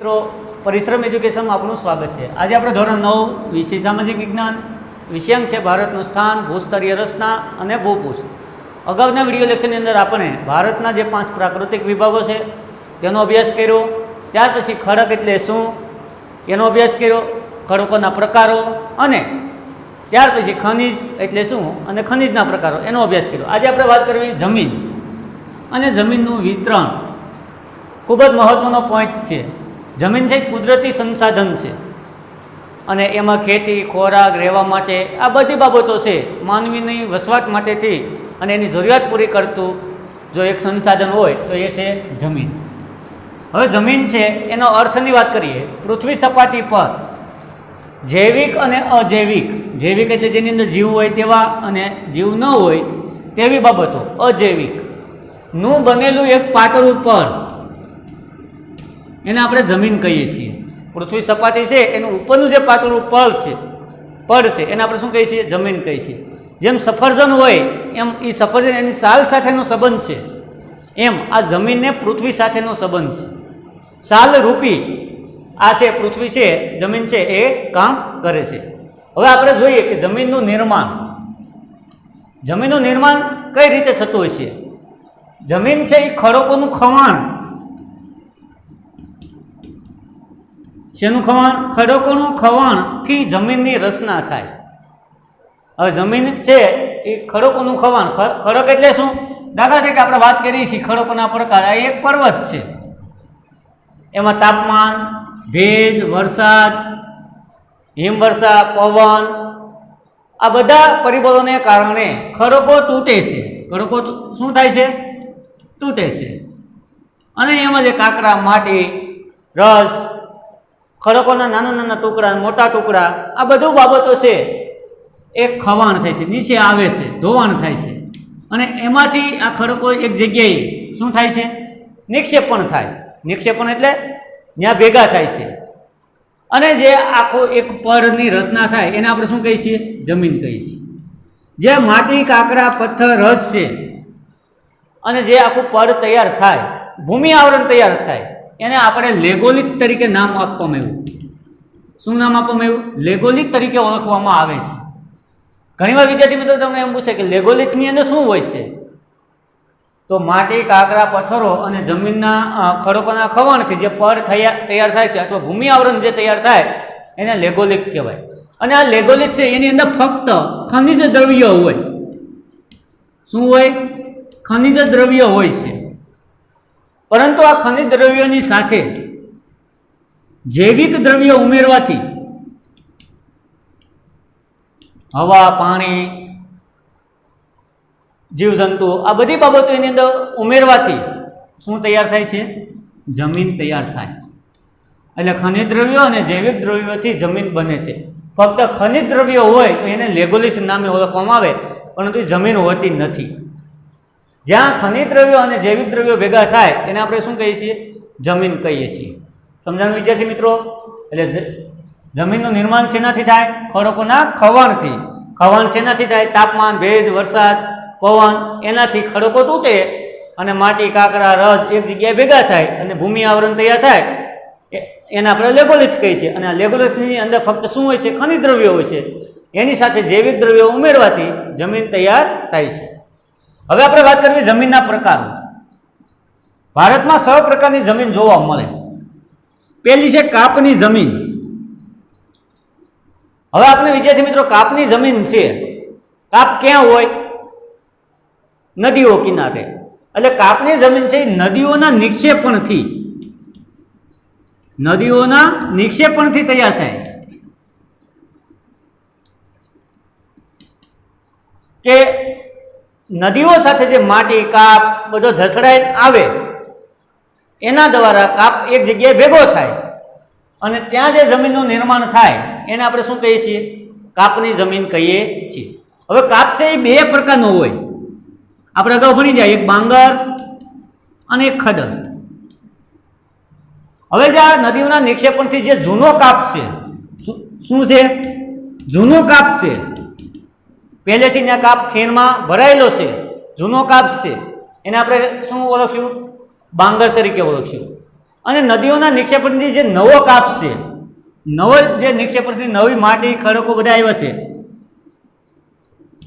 મિત્રો પરિશ્રમ એજ્યુકેશનમાં આપનું સ્વાગત છે। આજે આપણે ધોરણ 9 વિષય સામાજિક વિજ્ઞાન વિષયાંક છે ભારતનું સ્થાન, ભૂસ્તરીય રચના અને ભૂપૃષ્ઠ। અગાઉના વિડીયો લેક્ચરની અંદર આપણે ભારતના જે 5 પ્રાકૃતિક વિભાગો છે તેનો અભ્યાસ કર્યો। ત્યાર પછી ખડક એટલે શું એનો અભ્યાસ કર્યો, ખડકોના પ્રકારો, અને ત્યાર પછી ખનિજ એટલે શું અને ખનિજના પ્રકારો એનો અભ્યાસ કર્યો। આજે આપણે વાત કરવી જમીન અને જમીનનું વિતરણ। ખૂબ જ મહત્ત્વનો પોઈન્ટ છે। જમીન છે કુદરતી સંસાધન છે અને એમાં ખેતી, ખોરાક, રહેવા માટે આ બધી બાબતો છે માનવીની વસવાટ માટેથી અને એની જરૂરિયાત પૂરી કરતું જો એક સંસાધન હોય તો એ છે જમીન। હવે જમીન છે એનો અર્થની વાત કરીએ, પૃથ્વી સપાટી પર જૈવિક અને અજૈવિક, જૈવિક એટલે જેની અંદર જીવ હોય તેવા અને જીવ ન હોય તેવી બાબતો, અજૈવિકનું બનેલું એક પાતળું પડ એને આપણે જમીન કહીએ છીએ। પૃથ્વી સપાટી છે એનું ઉપરનું જે પાતળું પડ છે એને આપણે શું કહીએ છીએ? જમીન કહીએ છીએ। જેમ સફરજન હોય એમ એ સફરજન એની સાલ સાથેનો સંબંધ છે, એમ આ જમીનને પૃથ્વી સાથેનો સંબંધ છે। સાલ રૂપી આ છે પૃથ્વી છે, જમીન છે એ કામ કરે છે। હવે આપણે જોઈએ કે જમીનનું નિર્માણ કઈ રીતે થતું હોય છે? જમીન છે એ ખડકોનું ખવાણ, શેનું ખવાણ? ખડકોનું ખવાણથી જમીનની રચના થાય। હવે જમીન છે એ ખડકોનું ખવાણ, ખડક એટલે શું? દાખલા તરીકે આપણે વાત કરીએ છીએ ખડકોના પ્રકાર, આ એક પર્વત છે, એમાં તાપમાન, ભેજ, વરસાદ, હિમવર્ષા, પવન, આ બધા પરિબળોને કારણે ખડકો તૂટે છે। ખડકો શું થાય છે? તૂટે છે। અને એમાં જે કાંકરા, માટી, રસ, ખડકોના નાના નાના ટુકડા, મોટા ટુકડા, આ બધું બાબતો છે એ ખવાણ થાય છે, નીચે આવે છે, ધોવાણ થાય છે, અને એમાંથી આ ખડકો એક જગ્યાએ શું થાય છે? નિક્ષેપણ થાય। નિક્ષેપણ એટલે ત્યાં ભેગા થાય છે, અને જે આખો એક પડની રચના થાય એને આપણે શું કહીએ છીએ? જમીન કહીએ છીએ। જે માટી, કાંકરા, પથ્થર, રસ છે અને જે આખું પડ તૈયાર થાય, ભૂમિ આવરણ તૈયાર થાય, એને આપણે લેગોલિથ તરીકે નામ આપવામાં આવ્યું। શું નામ આપવામાં આવ્યું? લેગોલિથ તરીકે ઓળખવામાં આવે છે। ઘણીવાર વિદ્યાર્થી મિત્રો તમને એમ પૂછે કે લેગોલિથની અંદર શું હોય છે? તો માટી, કાંકરા, પથ્થરો અને જમીનના ખડકોના ખવાણથી જે પડ તૈયાર થાય છે અથવા ભૂમિ આવરણ જે તૈયાર થાય એને લેગોલિથ કહેવાય। અને આ લેગોલિથ છે એની અંદર ફક્ત ખનિજ દ્રવ્ય હોય। શું હોય? ખનિજ દ્રવ્ય હોય છે, પરંતુ આ ખનિજ દ્રવ્યોની સાથે જૈવિક દ્રવ્યો ઉમેરવાથી હવા, પાણી, જીવજંતુ, આ બધી બાબતો એની અંદર ઉમેરવાથી શું તૈયાર થાય છે? જમીન તૈયાર થાય। એટલે ખનિજ દ્રવ્યો અને જૈવિક દ્રવ્યોથી જમીન બને છે। ફક્ત ખનિજ દ્રવ્યો હોય તો એને લેગોલિથ નામે ઓળખવામાં આવે, પરંતુ જમીન હોતી નથી। જ્યાં ખનિજ દ્રવ્યો અને જૈવિક દ્રવ્યો ભેગા થાય એને આપણે શું કહીએ છીએ? જમીન કહીએ છીએ। સમજાણું વિદ્યાર્થી મિત્રો? એટલે જમીનનું નિર્માણ શેનાથી થાય? ખડકોના ખવાણથી। ખવાણ શેનાથી થાય? તાપમાન, ભેજ, વરસાદ, પવન, એનાથી ખડકો તૂટે અને માટી, કાંકરા, રસ એક જગ્યાએ ભેગા થાય અને ભૂમિ આવરણ તૈયાર થાય, એને આપણે લેગોલિથ કહીએ છીએ। અને આ લેગોલિથની અંદર ફક્ત શું હોય છે? ખનિજ દ્રવ્યો હોય છે, એની સાથે જૈવિક દ્રવ્યો ઉમેરવાથી જમીન તૈયાર થાય છે। હવે આપણે વાત કરવી જમીનના પ્રકારો। ભારતમાં 6 પ્રકારની જમીન જોવા મળે। પહેલી છે કાપની જમીન। હવે આપણે વિદ્યાર્થી મિત્રો કાપની જમીન છે, કાપ ક્યાં હોય? નદીઓ કિનારે। એટલે કાપની જમીન છે એ નદીઓના નિક્ષેપણથી તૈયાર થાય। કે નદીઓ સાથે જે માટી, કાપ બધો ધસડાઈને આવે એના દ્વારા કાપ એક જગ્યાએ ભેગો થાય અને ત્યાં જે જમીનનું નિર્માણ થાય એને આપણે શું કહીએ છીએ? કાપની જમીન કહીએ છીએ। હવે કાપ છે એ 2 પ્રકારનો હોય, આપણે અગાઉ ભણી જાય, એક બાંગર અને એક ખડક। હવે જે આ નદીઓના નિક્ષેપણથી જે જૂનો કાપ છે, શું છે? જૂનો કાપ છે, પહેલેથી ત્યાં કાપ ખીણમાં ભરાયેલો છે, જૂનો કાપ છે, એને આપણે શું ઓળખશું? બાંગર તરીકે ઓળખશું। અને નદીઓના નિક્ષેપણથી જે નવો કાપ છે, નવો જે નિક્ષેપણથી નવી માટી ખડકો બધા આવ્યા છે,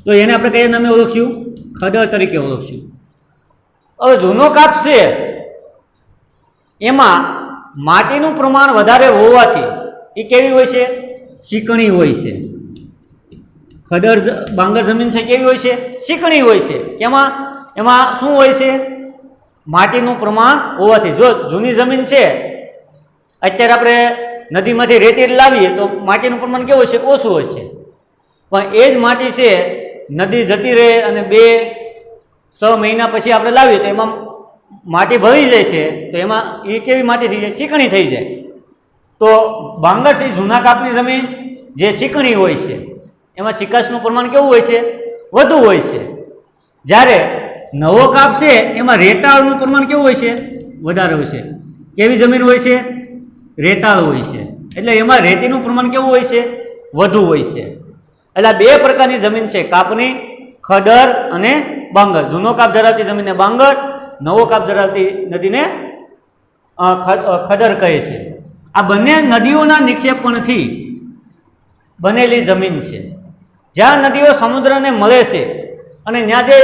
તો એને આપણે કયા નામે ઓળખશું? ખડર તરીકે ઓળખશું. હવે જૂનો કાપ છે એમાં માટીનું પ્રમાણ વધારે હોવાથી એ કેવી હોય છે? ચીકણી હોય છે. ખડર બાંગર જમીન છે કેવી હોય છે? ચીકણી હોય છે. એમાં શું હોય છે? માટીનું પ્રમાણ હોવાથી. જો જૂની જમીન છે, અત્યારે આપણે નદીમાંથી રેતી લાવીએ તો માટીનું પ્રમાણ કેવું છે? ઓછું હોય છે. પણ એ જ માટી છે નદી જતી રહે અને 2-6 મહિના પછી આપણે લાવીએ તો એમાં માટી ભરી જાય છે, તો એમાં એ કેવી માટી થઈ જાય? ચીકણી થઈ જાય. તો બાંગર છે જૂના કાપની જમીન જે ચીકણી હોય છે, એમાં ચીકાશનું પ્રમાણ કેવું હોય છે? વધુ હોય છે. જ્યારે નવો કાપ છે એમાં રેતાળનું પ્રમાણ કેવું હોય છે? વધારે હોય છે. કેવી જમીન હોય છે? રેતાળ હોય છે. એટલે એમાં રેતીનું પ્રમાણ કેવું હોય છે? વધુ હોય છે. એટલે 2 પ્રકારની જમીન છે, કાપની, ખડર અને બાંગર. જૂનો કાપ ધરાવતી જમીનને બાંગર, નવો કાપ ધરાવતી નદીને ખડર કહે છે. આ બંને નદીઓના નિક્ષેપણથી બનેલી જમીન છે. જ્યાં નદીઓ સમુદ્રને મળે છે અને ત્યાં જે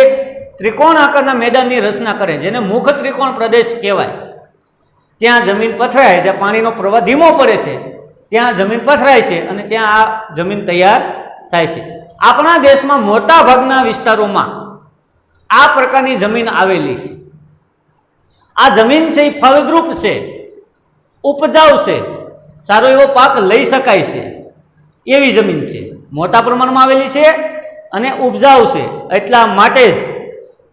ત્રિકોણ આકારના મેદાનની રચના કરે, જેને મુખ ત્રિકોણ પ્રદેશ કહેવાય, ત્યાં જમીન પથરાય. જ્યાં પાણીનો પ્રવાહ ધીમો પડે છે ત્યાં જમીન પથરાય છે અને ત્યાં આ જમીન તૈયાર થાય છે. આપણા દેશમાં મોટા ભાગના વિસ્તારોમાં આ પ્રકારની જમીન આવેલી છે. આ જમીન છે એ ફળદ્રુપ છે, ઉપજાઉ છે, સારો એવો પાક લઈ શકાય છે એવી જમીન છે. મોટા પ્રમાણમાં આવેલી છે અને ઉપજાઉ છે. એટલા માટે જ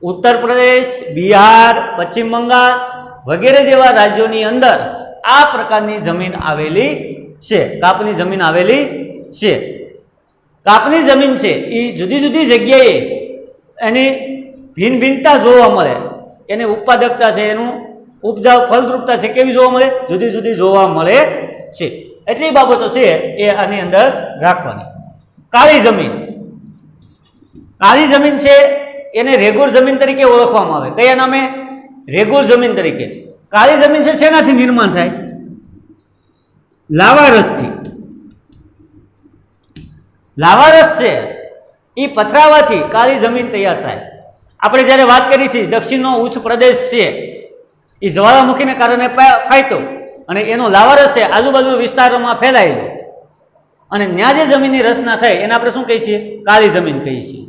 ઉત્તર પ્રદેશ, બિહાર, પશ્ચિમ બંગાળ વગેરે જેવા રાજ્યોની અંદર આ પ્રકારની જમીન આવેલી છે, કાપની જમીન આવેલી છે. કાપની જમીન છે એ જુદી જુદી જગ્યાએ એની ભિન્નતા જોવા મળે. એની ઉત્પાદકતા છે, એનું ઉપજાઉ ફળદ્રુપતા છે, કેવી જોવા મળે? જુદી જુદી જોવા મળે છે. એટલી બાબતો છે એ આની અંદર રાખવાની. કાળી જમીન. કાળી જમીન છે એને રેગુર જમીન તરીકે ઓળખવામાં આવે. કયા નામે? રેગુર જમીન તરીકે. કાળી જમીન છે શેનાથી નિર્માણ થાય? લાવારસથી. લાવારસ છે એ પથરાવાથી કાળી જમીન તૈયાર થાય. આપણે જ્યારે વાત કરી હતી દક્ષિણનો ઉચ્ચ પ્રદેશ છે એ જ્વાળામુખીને કારણે ફાટ્યો અને એનો લાવારસ છે આજુબાજુ વિસ્તારોમાં ફેલાયેલો અને ત્યાં જે જમીનની રચના થઈ એને આપણે શું કહીએ છીએ? કાળી જમીન કહીએ છીએ.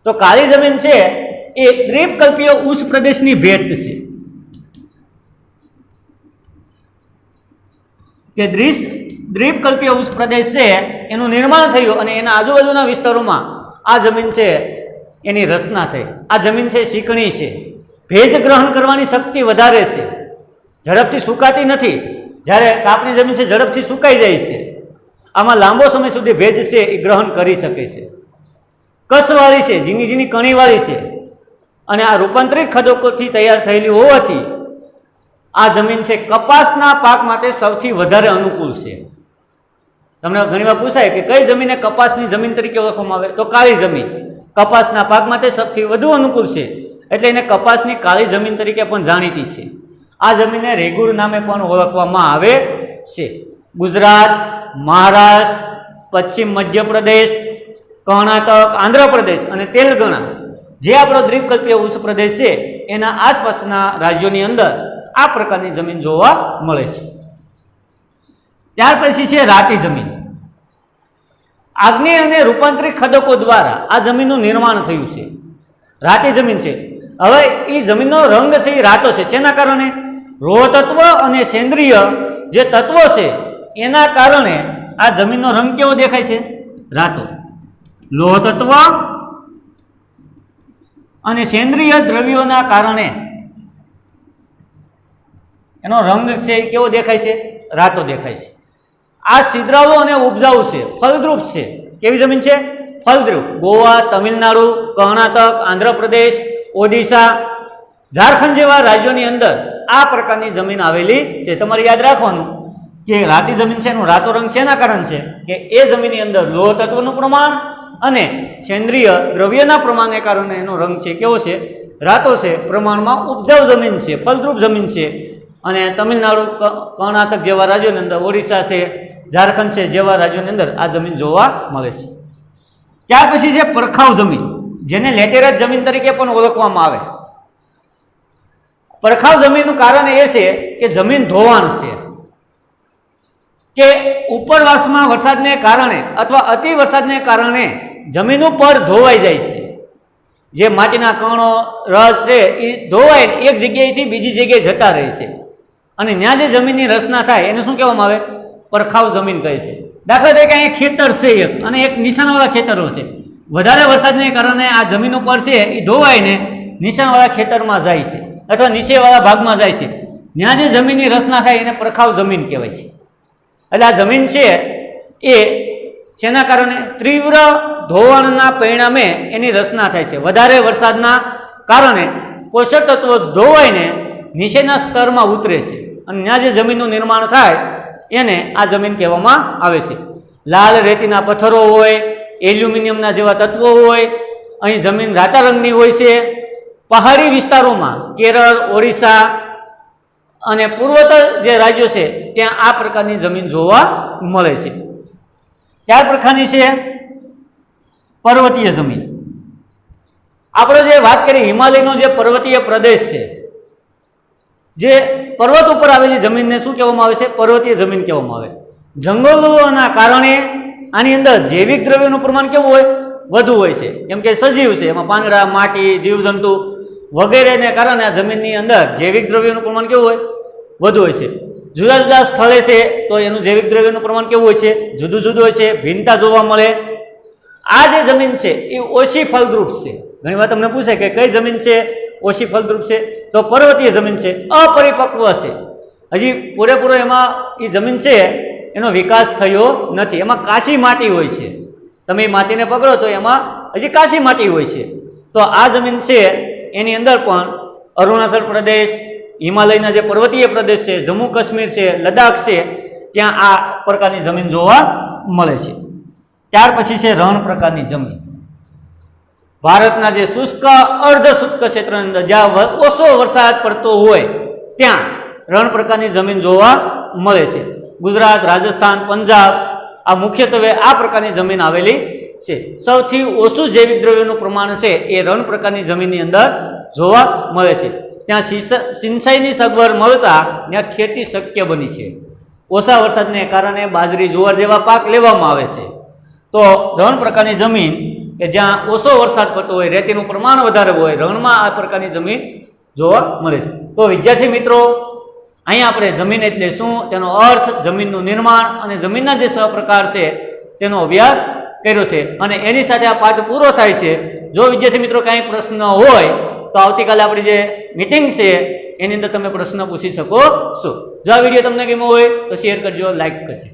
તો કાળી જમીન છે એ દ્વીપકલ્પીય ઉચ્ચ પ્રદેશની ભેટ છે કે દ્વીપકલ્પીય ઉચ્ચ પ્રદેશ છે એનું નિર્માણ થયું અને એના આજુબાજુના વિસ્તારોમાં આ જમીન છે એની રચના થઈ. આ જમીન છે ચીકણી છે, ભેજ ગ્રહણ કરવાની શક્તિ વધારે છે, ઝડપથી સુકાતી નથી. જ્યારે કાપની જમીન છે ઝડપથી સુકાઈ જાય છે. આમાં લાંબો સમય સુધી ભેજ છે એ ગ્રહણ કરી શકે છે. કસવાળી છે, ઝીણી ઝીણી કણીવાળી છે અને આ રૂપાંતરિત ખડકોથી તૈયાર થયેલી હોવાથી આ જમીન છે કપાસના પાક માટે સૌથી વધારે અનુકૂળ છે. તમને ઘણીવાર પૂછાય કે કઈ જમીને કપાસની જમીન તરીકે ઓળખવામાં આવે? તો કાળી જમીન કપાસના પાક માટે સૌથી વધુ અનુકૂળ છે, એટલે એને કપાસની કાળી જમીન તરીકે પણ જાણીતી છે. આ જમીનને રેગુર નામે પણ ઓળખવામાં આવે છે. ગુજરાત, મહારાષ્ટ્ર, પશ્ચિમ મધ્યપ્રદેશ, કર્ણાટક, આંધ્રપ્રદેશ અને તેલંગાણા જે આપણો દ્વીપકલ્પીય ઉચ્ચ પ્રદેશ છે એના આસપાસના રાજ્યોની અંદર આ પ્રકારની જમીન જોવા મળે છે. ત્યાર પછી છે રાતી જમીન. આગ્નેય અને રૂપાંતરિત ખડકો દ્વારા આ જમીનનું નિર્માણ થયું છે. રાતી જમીન છે. હવે એ જમીનનો રંગ છે એ રાતો છે. શેના કારણે? લોહ તત્વ અને સેન્દ્રિય જે તત્વો છે એના કારણે આ જમીનનો રંગ કેવો દેખાય છે? રાતો. લોહ તત્વ અને સેન્દ્રિય દ્રવ્યોના કારણે એનો રંગ છે કેવો દેખાય છે? રાતો દેખાય છે. આ સિદ્રાળુ અને ઉપજાઉ છે, ફળદ્રુપ છે. કેવી જમીન છે? ફળદ્રુપ. ગોવા, તમિલનાડુ, કર્ણાટક, આંધ્રપ્રદેશ, ઓડિશા, ઝારખંડ જેવા રાજ્યોની અંદર આ પ્રકારની જમીન આવેલી છે. તમારે યાદ રાખવાનું કે રાતી જમીન છે એનું રાતો રંગ શેના કારણે છે કે એ જમીનની અંદર લોહ તત્વનું પ્રમાણ અને સેન્દ્રિય દ્રવ્યના પ્રમાણને કારણે એનો રંગ છે કેવો છે? રાતો છે. પ્રમાણમાં ઉપજાઉ જમીન છે, ફળદ્રુપ જમીન છે અને તમિલનાડુ, કર્ણાટક જેવા રાજ્યોની અંદર, ઓડિશા છે, ઝારખંડ છે જેવા રાજ્યોની અંદર આ જમીન જોવા મળે છે. ત્યાર પછી છે પરખાવ જમીન, જેને લેટેરાઇટ જમીન તરીકે પણ ઓળખવામાં આવે. પરખાવ જમીનનું કારણ એ છે કે જમીન ધોવાણ છે, કે ઉપરવાસમાં વરસાદને કારણે અથવા અતિ વરસાદને કારણે જમીન ઉપર ધોવાઈ જાય છે. જે માટીના કણો, રસ છે એ ધોવાય એક જગ્યાએથી બીજી જગ્યાએ જતા રહે છે, અને ત્યાં જે જમીનની રચના થાય એને શું કહેવામાં આવે? પરખાવ જમીન કહે છે. દાખલા તરીકે અહીંયા ખેતર છે એક, અને એક નિશાનવાળા ખેતરો છે. વધારે વરસાદને કારણે આ જમીન ઉપર છે એ ધોવાઈને નિશાનવાળા ખેતરમાં જાય છે અથવા નીચેવાળા ભાગમાં જાય છે. ત્યાં જે જમીનની રચના થાય એને પરખાવ જમીન કહેવાય છે. એટલે આ જમીન છે એ જેના કારણે તીવ્ર ધોવાણના પરિણામે એની રચના થાય છે. વધારે વરસાદના કારણે પોષક તત્વો ધોવાઈને નીચેના સ્તરમાં ઉતરે છે, અને ત્યાં જે જમીનનું નિર્માણ થાય એને આ જમીન કહેવામાં આવે છે. લાલ રેતીના પથ્થરો હોય, એલ્યુમિનિયમના જેવા તત્વો હોય, અહીં જમીન રાતા રંગની હોય છે. પહાડી વિસ્તારોમાં કેરળ, ઓડિશા અને પૂર્વોત્તર જે રાજ્યો છે ત્યાં આ પ્રકારની જમીન જોવા મળે છે. ત્યાર પ્રકારની છે પર્વતીય જમીન. આપણે જે વાત કરી હિમાલયનો જે પર્વતીય પ્રદેશ છે, જે પર્વત ઉપર આવેલી જમીનને શું કહેવામાં આવે છે? પર્વતીય જમીન કહેવામાં આવે. જંગલોના કારણે આની અંદર જૈવિક દ્રવ્યોનું પ્રમાણ કેવું હોય? વધુ હોય છે. કેમ કે સજીવ છે, એમાં પાંદડા, માટી, જીવજંતુ વગેરેને કારણે આ જમીનની અંદર જૈવિક દ્રવ્યોનું પ્રમાણ કેવું હોય? વધુ હોય છે. જુદા જુદા સ્થળે છે તો એનું જૈવિક દ્રવ્યનું પ્રમાણ કેવું હોય છે? જુદું જુદું હોય છે, ભિન્નતા જોવા મળે. આ જે જમીન છે એ ઓછી ફળદ્રુપ છે. ઘણી વાર તમને પૂછે કે કઈ જમીન છે ઓછી ફળદ્રુપ છે? તો પર્વતીય જમીન છે, અપરિપક્વ છે. હજી પૂરેપૂરો એમાં એ જમીન છે એનો વિકાસ થયો નથી. એમાં કાચી માટી હોય છે. તમે એ માટીને પકડો તો એમાં હજી કાચી માટી હોય છે. તો આ જમીન છે એની અંદર પણ અરુણાચલ પ્રદેશ, હિમાલયના જે પર્વતીય પ્રદેશ છે, જમ્મુ કાશ્મીર છે, લદ્દાખ છે, ત્યાં આ પ્રકારની જમીન જોવા મળે છે. ત્યાર પછી છે રણ પ્રકારની જમીન. ભારતના જે શુષ્ક, અર્ધ શુષ્ક ક્ષેત્રની અંદર જ્યાં ઓછો વરસાદ પડતો હોય ત્યાં રણ પ્રકારની જમીન જોવા મળે છે. ગુજરાત, રાજસ્થાન, પંજાબ આ મુખ્યત્વે આ પ્રકારની જમીન આવેલી છે. સૌથી ઓછું જૈવિક દ્રવ્યોનું પ્રમાણ છે એ રણ પ્રકારની જમીનની અંદર જોવા મળે છે. ત્યાં સિંચાઈની સગવડ મળતા ત્યાં ખેતી શક્ય બની છે. ઓછા વરસાદને કારણે બાજરી, જુવાર જેવા પાક લેવામાં આવે છે. તો રણ પ્રકારની જમીન કે જ્યાં ઓછો વરસાદ પડતો હોય, રેતીનું પ્રમાણ વધારે હોય, રણમાં આ પ્રકારની જમીન જોવા મળે છે. તો વિદ્યાર્થી મિત્રો, અહીંયા આપણે જમીન એટલે શું, તેનો અર્થ, જમીનનું નિર્માણ અને જમીનના જે સહપ્રકાર છે તેનો અભ્યાસ કર્યો છે, અને એની સાથે આ પાઠ પૂરો થાય છે. જો વિદ્યાર્થી મિત્રો કાંઈ પ્રશ્ન હોય તો આવતીકાલે આપણી જે મીટિંગ છે એની અંદર તમે પ્રશ્ન પૂછી શકો છો. જો આ વિડીયો તમને ગમ્યો હોય તો શેર કરજો, લાઈક કરજો.